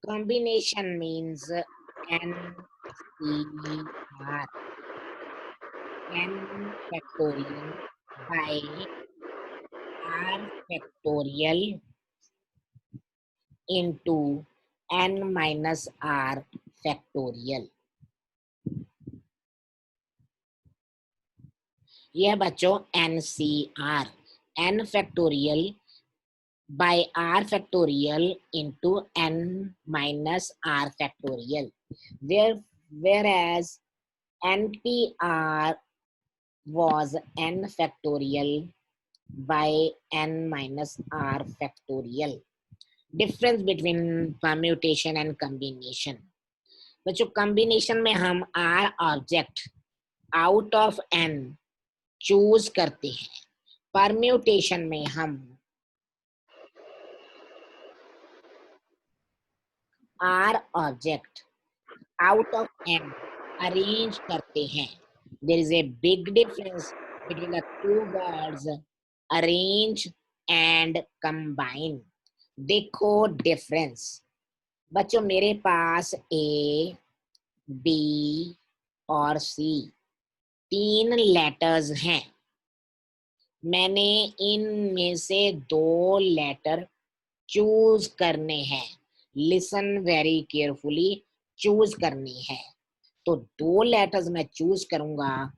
Combination means NCR, n factorial by r factorial into n minus r factorial. यह बच्चों NCR, n factorial by r factorial into n minus r factorial, whereas NPR was n factorial by n minus r factorial. Difference between permutation and combination. बच्चों combination में हम r object out of n choose करते हैं. Permutation में हम r object out of n arrange करते हैं. There is a big difference between the two words arrange and combine. देखो डिफरेंस. बच्चों मेरे पास A, B और C तीन लेटर्स हैं. मैंने इनमें से दो लेटर चूज करने हैं. लिसन वेरी केयरफुली, चूज करनी है. तो दो लेटर्स मैं चूज करूंगा,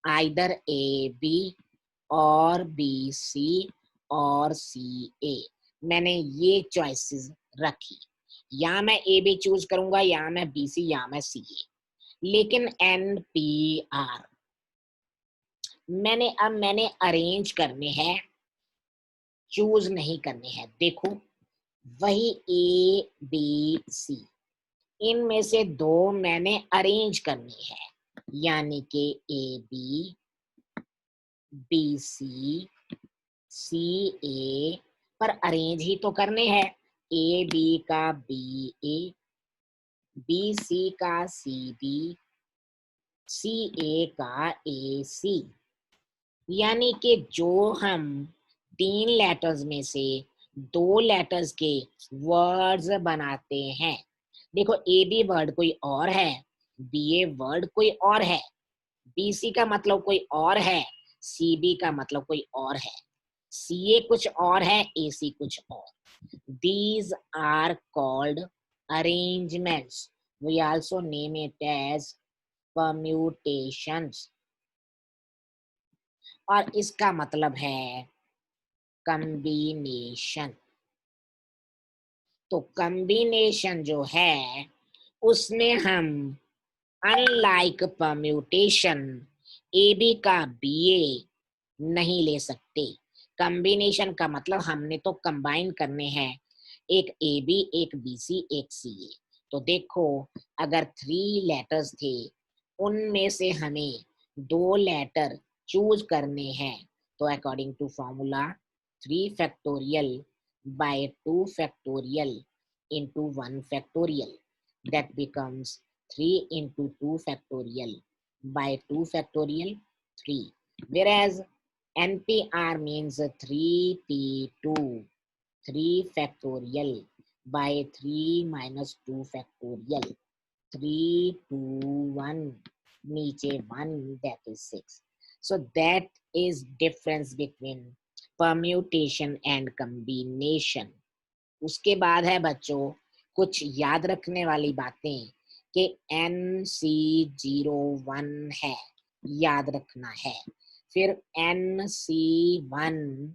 आइदर ए बी और बी सी और सी ए. मैंने ये चॉइसेस रखी. या मैं ए बी चूज करूंगा, या मैं बी सी, या मैं सी ए. लेकिन एन पी आर मैंने अरेंज करने हैं, चूज नहीं करने हैं. देखो वही ए बी सी, इनमें से दो मैंने अरेंज करनी है, यानी कि ए बी, बी सी, सी ए पर अरेंज ही तो करने हैं. ए बी का बी ए, बी सी का सी बी, सी ए का ए सी. यानी कि जो हम तीन लेटर्स में से दो लेटर्स के वर्ड्स बनाते हैं. देखो ए बी वर्ड कोई और है, बी ए वर्ड कोई और है, बी सी का मतलब कोई और है, सी बी का मतलब कोई और है, सी ए कुछ और है, ए सी कुछ और. These are called arrangements. We also name it as permutations. और इसका मतलब है कम्बिनेशन. तो कम्बिनेशन जो है उसमें हम अनलाइक परम्यूटेशन ए बी का बी ए नहीं ले सकते. कम्बिनेशन का मतलब हमने तो कंबाइन करने हैं, एक ए बी, एक बी सी, एक सी ए. तो देखो अगर थ्री लेटर्स थे, उनमें से हमें दो लेटर चूज करने हैं. तो according to formula 3 factorial by 2 factorial into 1 factorial, that becomes 3 into 2 factorial by 2 factorial 3, whereas NPR means 3p2 3 factorial by 3 minus 2 factorial 3 to 1 नीचे 1, that is 6. So that is difference between permutation and combination. उसके बाद है बच्चों कुछ याद रखने वाली बातें कि NC01 है, याद रखना है. फिर NC1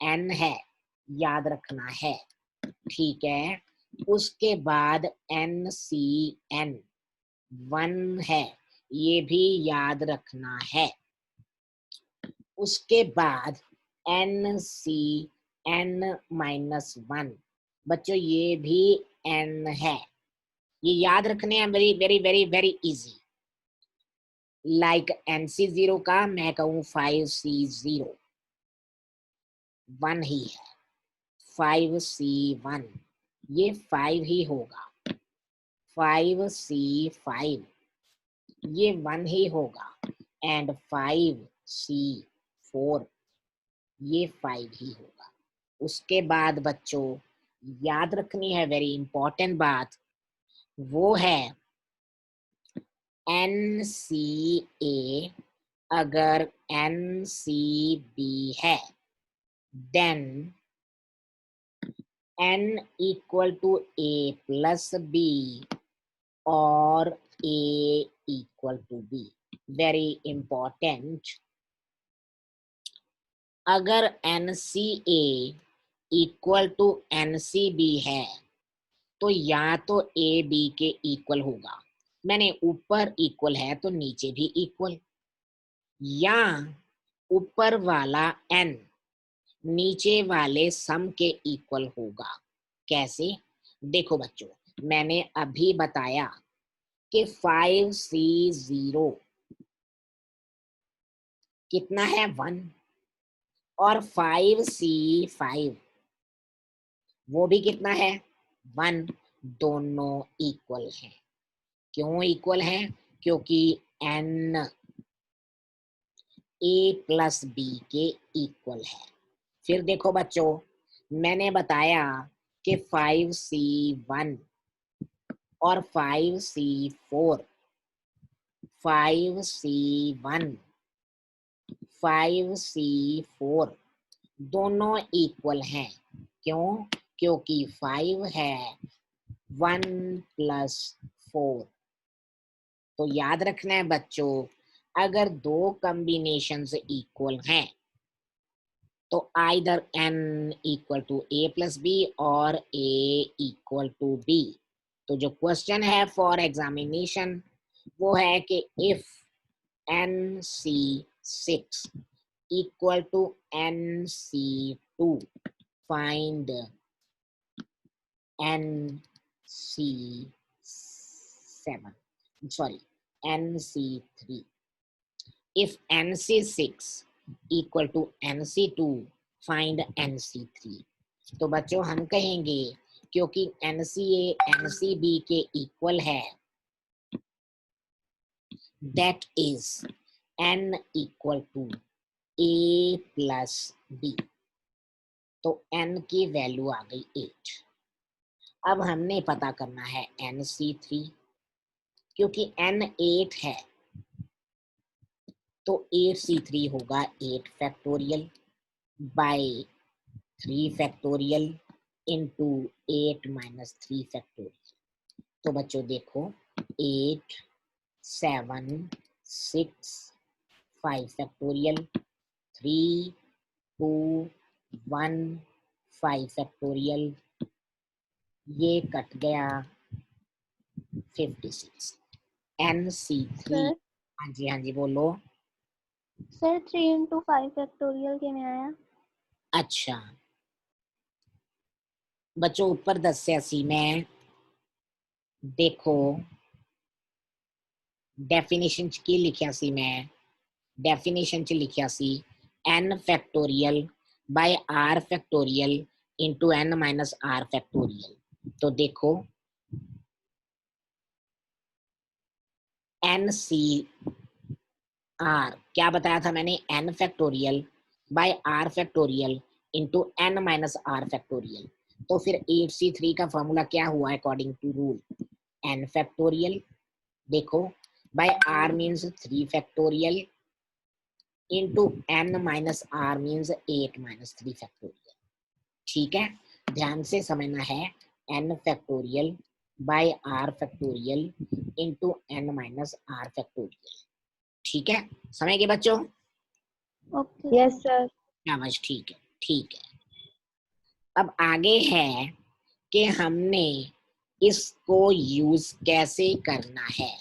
N है, याद रखना है. ठीक है. उसके बाद NCN 1 है, ये भी याद रखना है. उसके बाद NCN-1 बच्चों ये भी n है, ये याद रखने हैं. Very very very very easy. Like NC0 का मैं कहूँ 5C0 1 ही है, 5C1 ये 5 ही होगा, 5C5 ये 1 ही होगा, एंड 5C4 ये 5 ही होगा. उसके बाद बच्चों याद रखनी है वेरी इंपॉर्टेंट बात वो है NCA। अगर NCB है देन N equal to A plus B और A equal to B। Very important. अगर NCA इक्वल टू NCB है तो या तो A B के इक्वल होगा, मैंने ऊपर इक्वल है तो नीचे भी इक्वल, या ऊपर वाला N नीचे वाले सम के इक्वल होगा। कैसे? देखो बच्चों, मैंने अभी बताया कि 5C0 कितना है 1 और 5C5 वो भी कितना है 1, दोनों इक्वल हैं। क्यों इक्वल हैं? क्योंकि N A प्लस B के इक्वल है। फिर देखो बच्चों, मैंने बताया कि 5C1 और 5C4, 5C1 5C4 दोनों इक्वल हैं। क्यों? क्योंकि 5 है 1 प्लस 4। तो याद रखना है बच्चों, अगर दो कॉम्बिनेशंस इक्वल हैं तो either N equal to A plus B और A इक्वल टू B। तो जो क्वेश्चन है फॉर एग्जामिनेशन वो है कि if NC6 equal to NC2, find NC7, sorry, NC3. If NC6 equal to NC2, find NC3. तो बच्चों हम कहेंगे क्योंकि NCA NCB के इक्वल है, that is N equal to A plus B। तो N की वैल्यू आ गई 8। अब हमने पता करना है NC3, क्योंकि N 8 है तो 8C3 होगा 8 factorial by 3 factorial into 8 minus 3 factorial. तो बच्चों देखो 8 7 6 5 फैक्टोरियल 3 2 1 5 फैक्टोरियल, ये कट गया 56। NC3। सर हाँ जी बोलो। सर 3 इंटू 5 फैक्टोरियल के में आया। अच्छा बच्चों, ऊपर 10 से 80 में देखो डेफिनेशन की लिखिया सी, मैं डेफिनेशन च लिखिया सी N factorial by R factorial into N minus R factorial. तो देखो NCR क्या बताया था मैंने, N factorial by R factorial into N minus R factorial. तो फिर 8C3 का फॉर्मूला क्या हुआ according to rule, N factorial देखो by R means 3 factorial into N minus R means 8 minus 3 factorial. ठीक है, ध्यान से समझना है, N factorial by R factorial into N minus R factorial. ठीक है, समझ गए बच्चों? Okay yes sir. शाबाश, ठीक है ठीक है। अब आगे है कि हमने इसको यूज कैसे करना है।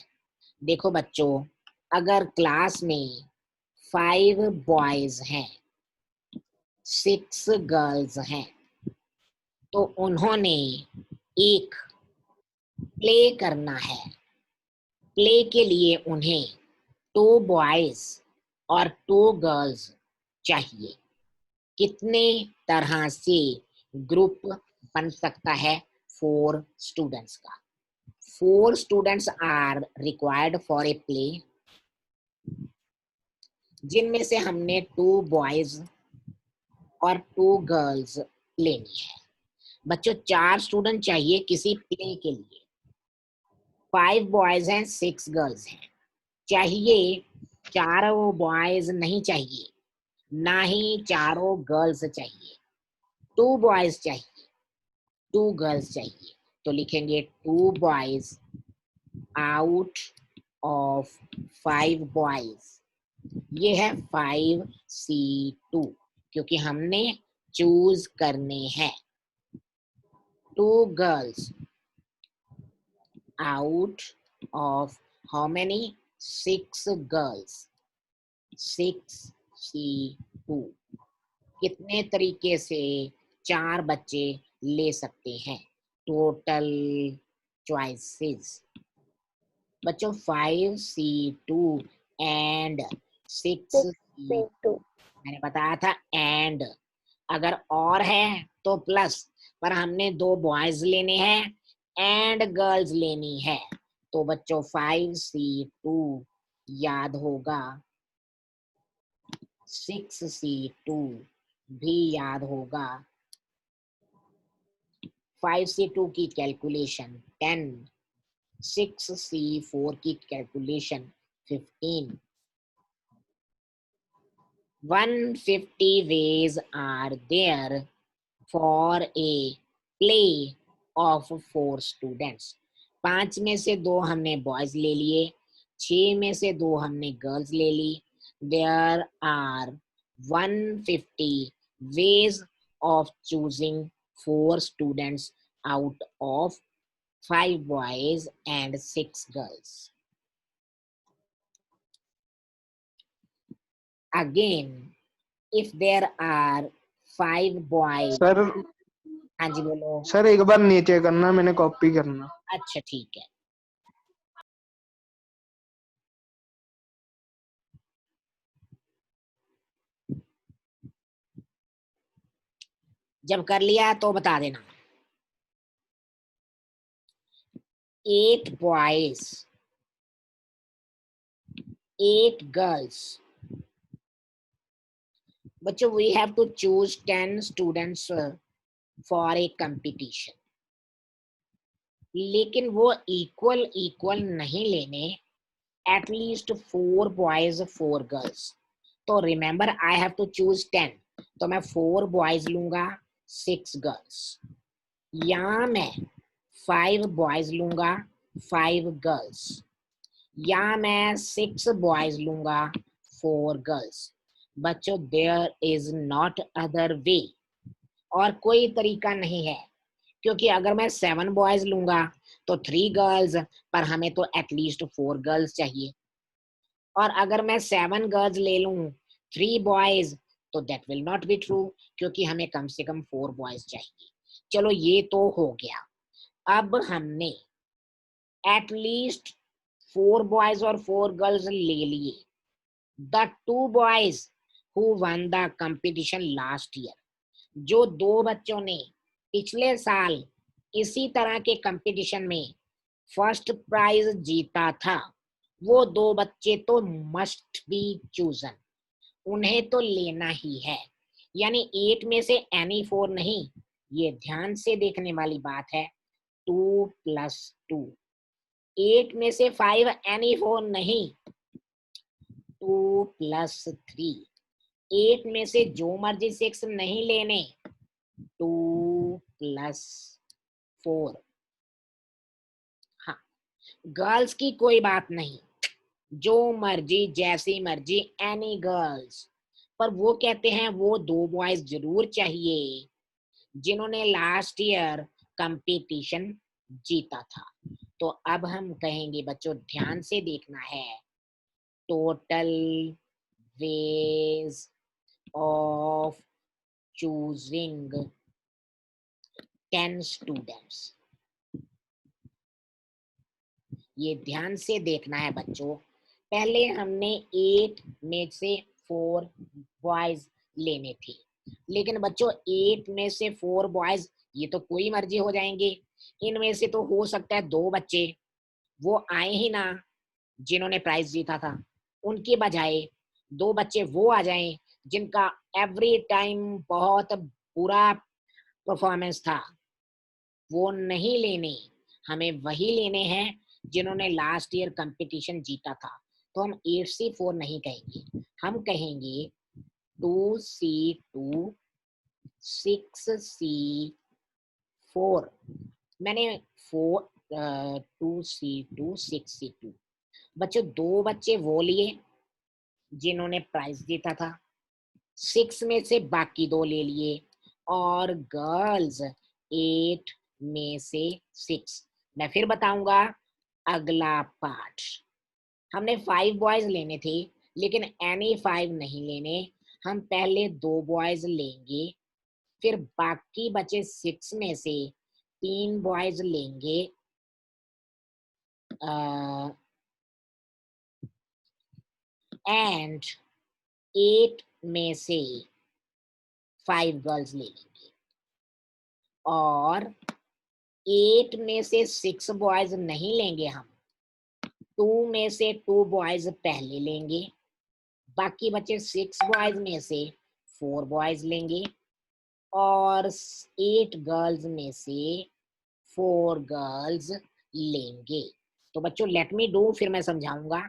देखो बच्चों, अगर क्लास में 5 बॉयज हैं 6 गर्ल्स हैं तो उन्होंने एक प्ले करना है। प्ले के लिए उन्हें 2 बॉयज और 2 गर्ल्स चाहिए। कितने तरह से ग्रुप बन सकता है? 4 स्टूडेंट्स का। 4 students are required for a play, जिनमें से हमने 2 बॉयज और 2 गर्ल्स लेनी है। बच्चों 4 स्टूडेंट चाहिए किसी प्ले के लिए, 5 बॉयज हैं 6 गर्ल्स हैं, चाहिए चारों बॉयज नहीं चाहिए, ना ही चारों गर्ल्स चाहिए, 2 बॉयज चाहिए, 2 गर्ल्स चाहिए। तो लिखेंगे 2 बॉयज आउट ऑफ 5 बॉयज। ये है 5C2 क्योंकि हमने चूज करने हैं। 2 girls out of how many? 6 girls. 6C2 कितने तरीके से 4 बच्चे ले सकते हैं? टोटल चॉइसेस बच्चों 5C2 एंड 6C2। मैंने बताया था एंड, अगर और है तो प्लस, पर हमने 2 बॉयज लेने हैं एंड गर्ल्स लेनी है। तो बच्चों 5C2 याद होगा, 6C2 भी याद होगा। 5C2 की कैलकुलेशन 10, 6C4 की calculation 15। 150 ways are there for a play of 4 students। 5 में से 2 हमने बॉयज ले लिए, 6 में से 2 हमने गर्ल्स ले ली। There are 150 ways of choosing 4 students out of 5 boys and 6 girls. Again, if there are 5 boys, sir हाँ जी बोलो। सर एक बार नीचे करना, मैंने कॉपी करना। अच्छा ठीक है, जब कर लिया तो बता देना। 8 boys, 8 girls। बच्चों we have to choose 10 students for a competition, लेकिन वो इक्वल नहीं लेने, at least 4 boys 4 girls। तो remember I have to choose 10, तो मैं 4 बॉयज लूंगा 6 गर्ल्स, या मैं 5 बॉयज लूंगा 5 गर्ल्स, या मैं 6 बॉयज लूंगा 4 गर्ल्स। बच्चों there is not other way, और कोई तरीका नहीं है, क्योंकि अगर मैं 7 बॉयज लूंगा तो 3 गर्ल्स, पर हमें तो एटलीस्ट 4 गर्ल्स चाहिए। और अगर मैं 7 गर्ल्स ले लूं 3 बॉयज, तो that will not be true, क्योंकि हमें कम से कम 4 बॉयज चाहिए। चलो ये तो हो गया। अब हमने एटलीस्ट 4 बॉयज और 4 गर्ल्स ले लिए। The 2 boys who one the competition last year, जो 2 बच्चों ने पिछले साल इसी तरह के कंपटीशन में फर्स्ट प्राइज जीता था, वो 2 बच्चे तो मस्ट बी चूजन, उन्हें तो लेना ही है। यानी 8 में से एनी 4 नहीं, ये ध्यान से देखने वाली बात है। 2 + 2, 8 में से 5 एनी 4 नहीं, 2 + 3, 8 में से जो मर्जी 6 नहीं लेने, 2 + 4। हाँ, गर्ल्स की कोई बात नहीं, जो मर्जी जैसी मर्जी एनी गर्ल्स, पर वो कहते हैं वो 2 बॉयज जरूर चाहिए जिन्होंने लास्ट ईयर कंपटीशन जीता था। तो अब हम कहेंगे बच्चों, ध्यान से देखना है, total ways of choosing 10 students. ये ध्यान से देखना है बच्चों। पहले हमने 8 में से 4 बॉयज लेने थे, लेकिन बच्चों 8 में से 4 बॉयज ये तो कोई मर्जी हो जाएंगे। इनमें से तो हो सकता है 2 बच्चे वो आए ही ना जिन्होंने प्राइज जीता था, उनके बजाय 2 बच्चे वो आ जाएं जिनका एवरी टाइम बहुत बुरा परफॉर्मेंस था। वो नहीं लेने, हमें वही लेने हैं जिन्होंने लास्ट ईयर कंपटीशन जीता था, तो हम 8C4 नहीं कहेंगे, हम कहेंगे 2C2 6C4। मैंने 2C2 6C2। बच्चों, 2 बच्चे वो लिए जिन्होंने प्राइज जीता था, 6 में से बाकी 2 ले लिए, और गर्ल्स 8 में से 6। मैं फिर बताऊंगा अगला पार्ट। हमने 5 बॉयज लेने थे, लेकिन एनी 5 नहीं लेने, हम पहले 2 बॉयज लेंगे, फिर बाकी बचे 6 में से 3 बॉयज लेंगे, एंड 8 में से 5 गर्ल्स ले लेंगे, और 8 में से 6 बॉयज नहीं लेंगे, हम 2 में से 2 बॉयज पहले लेंगे, बाकी बचे 6 बॉयज में से 4 बॉयज लेंगे, और 8 गर्ल्स में से 4 गर्ल्स लेंगे। तो बच्चों लेट मी डू, फिर मैं समझाऊंगा।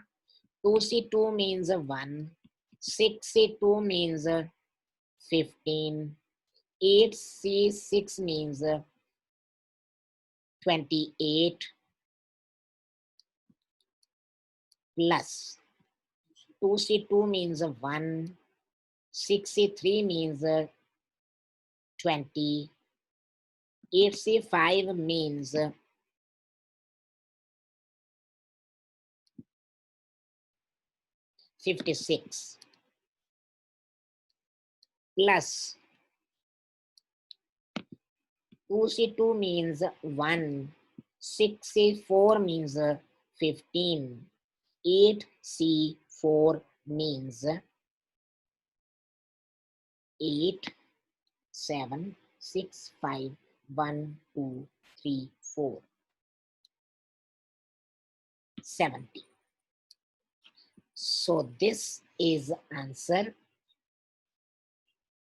2C2 means 1, 6C2 means 15, 8C6 means 28, plus 2C2 means 1, 6C3 means 20, 8C5 means 56, plus 2C2 means 1, 6C4 means 15, 8C4 means 8, 7, 6, 5, 1, 2, 3, 4, 70. So this is answer